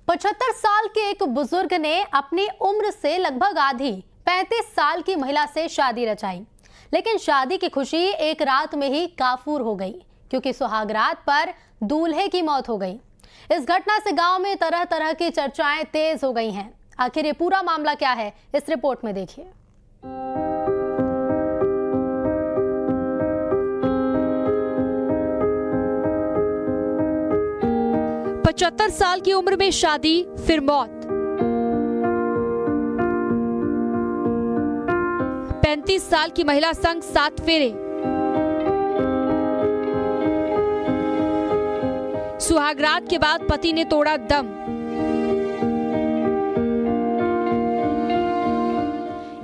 75 साल के एक बुजुर्ग ने अपनी उम्र से लगभग आधी 35 साल की महिला से शादी रचाई, लेकिन शादी की खुशी एक रात में ही काफूर हो गई क्योंकि सुहागरात पर दूल्हे की मौत हो गई। इस घटना से गांव में तरह तरह की चर्चाएं तेज हो गई हैं। आखिर ये पूरा मामला क्या है, इस रिपोर्ट में देखिए। 75 साल की उम्र में शादी, फिर मौत। 35 साल की महिला संग 7 फेरे। सुहागरात के बाद पति ने तोड़ा दम।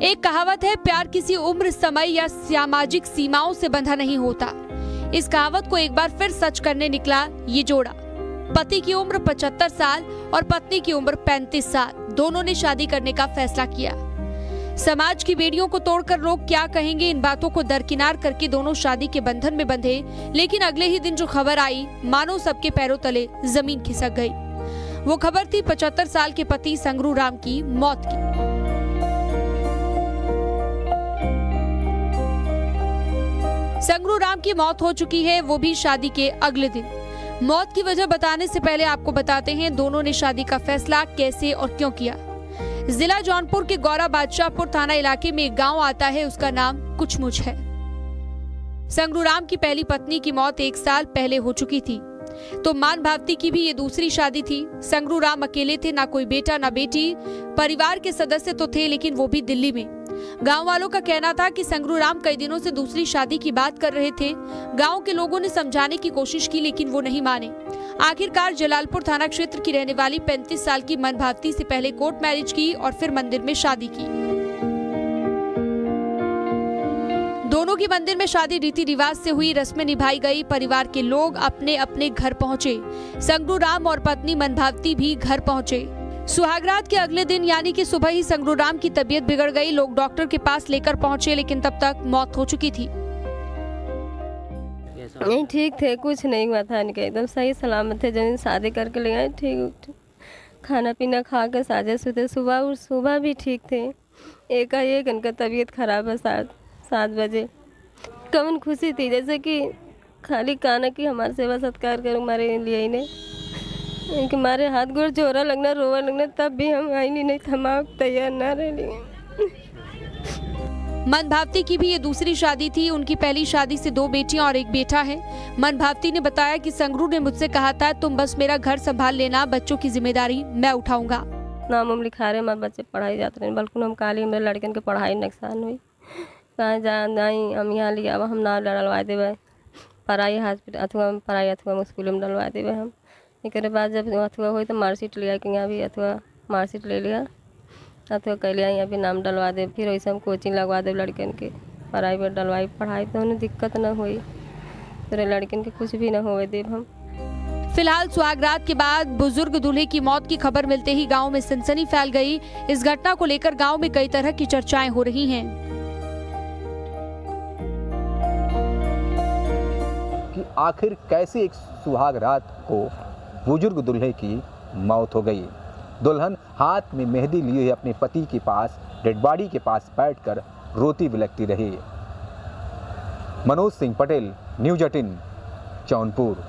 एक कहावत है, प्यार किसी उम्र, समय या सामाजिक सीमाओं से बंधा नहीं होता। इस कहावत को एक बार फिर सच करने निकला ये जोड़ा। पति की उम्र 75 साल और पत्नी की उम्र 35 साल। दोनों ने शादी करने का फैसला किया। समाज की बेड़ियों को तोड़कर लोग क्या कहेंगे, इन बातों को दरकिनार करके दोनों शादी के बंधन में बंधे। लेकिन अगले ही दिन जो खबर आई, मानो सबके पैरों तले जमीन खिसक गई। वो खबर थी 75 साल के पति संगरू राम की मौत की। संगरू राम की मौत हो चुकी है, वो भी शादी के अगले दिन। मौत की वजह बताने से पहले आपको बताते हैं दोनों ने शादी का फैसला कैसे और क्यों किया। जिला जौनपुर के गौरा बादशाहपुर थाना इलाके में एक गांव आता है, उसका नाम कुछमुच है। संगरू राम की पहली पत्नी की मौत 1 साल पहले हो चुकी थी, तो मान भावती की भी ये दूसरी शादी थी। संगरू राम अकेले थे, ना कोई बेटा ना बेटी। परिवार के सदस्य तो थे, लेकिन वो भी दिल्ली में। गांव वालों का कहना था कि संगरू राम कई दिनों से दूसरी शादी की बात कर रहे थे। गांव के लोगों ने समझाने की कोशिश की, लेकिन वो नहीं माने। आखिरकार जलालपुर थाना क्षेत्र की रहने वाली 35 साल की मन भावती से पहले कोर्ट मैरिज की और फिर मंदिर में शादी की। दोनों की मंदिर में शादी रीति रिवाज से हुई, रस्में निभाई गई। परिवार के लोग अपने अपने घर पहुंचे। संगरू राम और पत्नी मन भावती भी घर पहुंचे। सुहागरात के अगले दिन यानी कि सुबह ही संगरू राम की तबीयत बिगड़ गई। लोग डॉक्टर के पास लेकर पहुंचे, लेकिन तब तक मौत हो चुकी थी। नहीं ठीक थे, कुछ नहीं हुआ था इनके, एकदम सही सलामत थे। जब शादी करके ले गए ठीक, खाना पीना खा के साजे सुते, सुबह भी ठीक थे। एकाएक इनका तबीयत खराब है 7 बजे। कौन खुशी थी, जैसे कि खाली काना की हमारे सेवा सत्कार कर हमारे लिए ही नहीं, इनके मारे हाथ गोड़ जोरा लगना, रोवा लगना, तब भी हम आई नहीं थमा तैयार ना रहे। मन भावती की भी ये दूसरी शादी थी। उनकी पहली शादी से 2 बेटियां और 1 बेटा है। मन भावती ने बताया कि संगरू ने मुझसे कहा था, तुम बस मेरा घर संभाल लेना, बच्चों की जिम्मेदारी मैं उठाऊंगा। नाम हम लिखा रहे, हमारे बच्चे पढ़ाई जाते रहे, बल्कि हम काली मेरे लड़कन के पढ़ाई नुकसान हुई। कहाँ जा नहीं, हम यहाँ लिया हम ना डलवा देवे पढ़ाई हॉस्पिटल अथवा स्कूल में डलवा देवे हम। एक बाद जब अथवा हुई तो मार्कशीट लिया कि यहाँ भी अथवा मार्कशीट ले लिया, अथवा कह लिया यहाँ भी नाम डलवा दे। फिर वैसे हम कोचिंग लगवा दे लड़कन के, प्राइवेट डलवाई, पढ़ाई तो उन्हें दिक्कत न हुई, तो लड़कन के कुछ भी न हुए देव हम। फिलहाल सुहागरात के बाद बुजुर्ग दूल्हे की मौत की खबर मिलते ही गांव में सनसनी फैल गई। इस घटना को लेकर गांव में कई तरह की चर्चाएं हो रही हैं। कि आखिर कैसे एक सुहागरात को बुजुर्ग दूल्हे की मौत हो गई। दुल्हन हाथ में मेहंदी लिए हुए अपने पति के पास डेड बॉडी के पास बैठकर रोती बिलखती रही। मनोज सिंह पटेल, न्यूज़ 18, जौनपुर।